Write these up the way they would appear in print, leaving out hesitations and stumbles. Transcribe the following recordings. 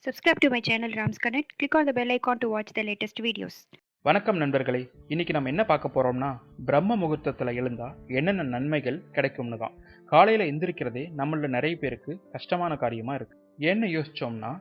Subscribe to my channel Ramz. Click on the bell icon to watch the latest videos. வணக்கம் நண்பர்களே, இன்னைக்கு நம்ம என்ன பார்க்க போறோம்னா பிரம்ம முகூர்த்தத்தில் எழுந்தா என்னென்ன நன்மைகள் கிடைக்கும்னு தான். காலையில் எந்திரிக்கிறதே நம்மள நிறைய பேருக்கு கஷ்டமான காரியமாக இருக்கு. ஏன்னு யோசிச்சோம்னா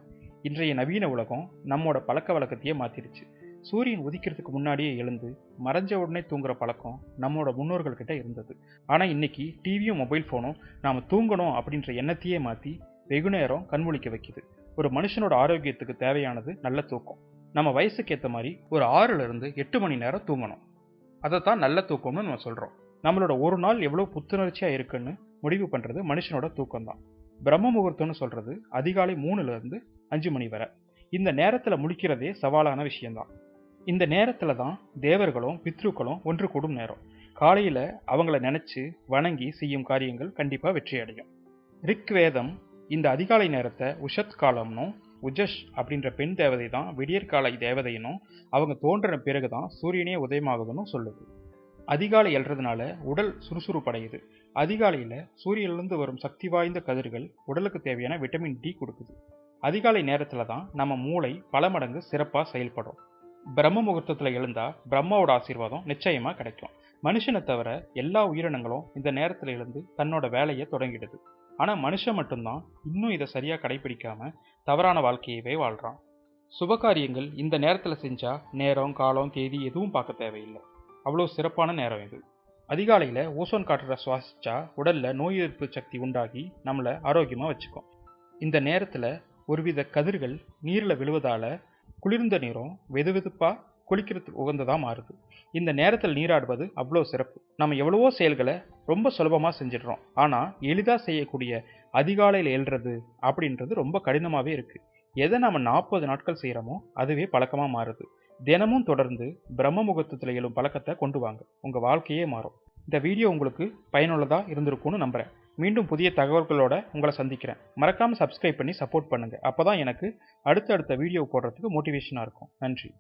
இன்றைய நவீன உலகம் நம்மோட பழக்க வழக்கத்தையே மாத்திருச்சு. சூரியன் உதிக்கிறதுக்கு முன்னாடியே எழுந்து மறைஞ்ச உடனே தூங்குற பழக்கம் நம்மளோட முன்னோர்கள் கிட்ட இருந்தது. ஆனால் இன்னைக்கு டிவியும் மொபைல் ஃபோனும் நாம் தூங்கணும் அப்படின்ற எண்ணத்தையே மாற்றி வெகு நேரம் கண்முழிக்க வைக்குது. ஒரு மனுஷனோட ஆரோக்கியத்துக்கு தேவையானது நல்ல தூக்கம். நம்ம வயசுக்கு ஏற்ற மாதிரி ஒரு 6லிருந்து 8 மணி நேரம் தூங்கணும். அதை தான் நல்ல தூக்கம்னு நம்ம சொல்கிறோம். நம்மளோட ஒரு நாள் எவ்வளோ புத்துணர்ச்சியாக இருக்குன்னு முடிவு பண்ணுறது மனுஷனோட தூக்கம் தான். பிரம்ம முகூர்த்தம்னு சொல்கிறது அதிகாலை 3லிருந்து 5 மணி வரை. இந்த நேரத்தில் முழிக்கிறதே சவாலான விஷயம்தான். இந்த நேரத்தில் தான் தேவர்களும் பித்ருக்களும் ஒன்று கூடும் நேரம். காலையில் அவங்கள நினச்சி வணங்கி செய்யும் காரியங்கள் கண்டிப்பாக வெற்றி அடையும். ரிக்வேதம் இந்த அதிகாலை நேரத்தை உஷத் காலம்னும் உஜஷ் அப்படின்ற பெண் தேவதை தான் விடியற்காலை தேவதையினும் அவங்க தோன்றின பிறகு தான் சூரியனே உதயமாகுதுன்னு சொல்லுது. அதிகாலை எழுறதுனால உடல் சுறுசுறுப்படையுது. அதிகாலையில் சூரியனிலிருந்து வரும் சக்தி வாய்ந்த கதிர்கள் உடலுக்கு தேவையான விட்டமின் டி கொடுக்குது. அதிகாலை நேரத்தில் தான் நம்ம மூளை பல மடங்கு சிறப்பாக செயல்படும். பிரம்ம முகூர்த்தத்தில் எழுந்தா பிரம்மாவோட ஆசீர்வாதம் நிச்சயமாக கிடைக்கும். மனுஷனை தவிர எல்லா உயிரினங்களும் இந்த நேரத்தில் எழுந்து தன்னோட வேலையை தொடங்கிடுது. ஆனால் மனுஷன் மட்டும்தான் இன்னும் இதை சரியாக கடைபிடிக்காம தவறான வாழ்க்கையவே வாழ்கிறான். சுபகாரியங்கள் இந்த நேரத்தில் செஞ்சால் நேரம் காலம் தேதி எதுவும் பார்க்க தேவையில்லை. அவ்வளோ சிறப்பான நேரம் இது. அதிகாலையில் ஓசோன் காற்றை சுவாசிச்சா உடலில் நோய் எதிர்ப்பு சக்தி உண்டாகி நம்மளை ஆரோக்கியமாக வச்சுக்கும். இந்த நேரத்தில் ஒருவித கதிர்கள் நீரில் விழுவதால் குளிர்ந்த நீரும் வெதுவெதுப்பாக குளிக்கிறதுக்கு உகந்ததாக மாறுது. இந்த நேரத்தில் நீராடுவது அவ்வளோ சிறப்பு. நம்ம எவ்வளவோ செயல்களை ரொம்ப சுலபமாக செஞ்சிடுறோம். ஆனால் எளிதாக செய்யக்கூடிய அதிகாலையில் எழுறது அப்படின்றது ரொம்ப கடினமாகவே இருக்குது. எதை நம்ம 40 நாட்கள் செய்கிறோமோ அதுவே பழக்கமாக மாறுது. தினமும் தொடர்ந்து பிரம்ம முகூர்த்தத்தில் எழும் பழக்கத்தை கொண்டு வாங்க. உங்கள் வாழ்க்கையே மாறும். இந்த வீடியோ உங்களுக்கு பயனுள்ளதாக இருந்திருக்கும்னு நம்புகிறேன். மீண்டும் புதிய தகவல்களோட உங்களை சந்திக்கிறேன். மறக்காமல் சப்ஸ்கிரைப் பண்ணி சப்போர்ட் பண்ணுங்கள். அப்போ தான் எனக்கு அடுத்தடுத்த வீடியோ போடுறதுக்கு மோட்டிவேஷனாக இருக்கும். நன்றி.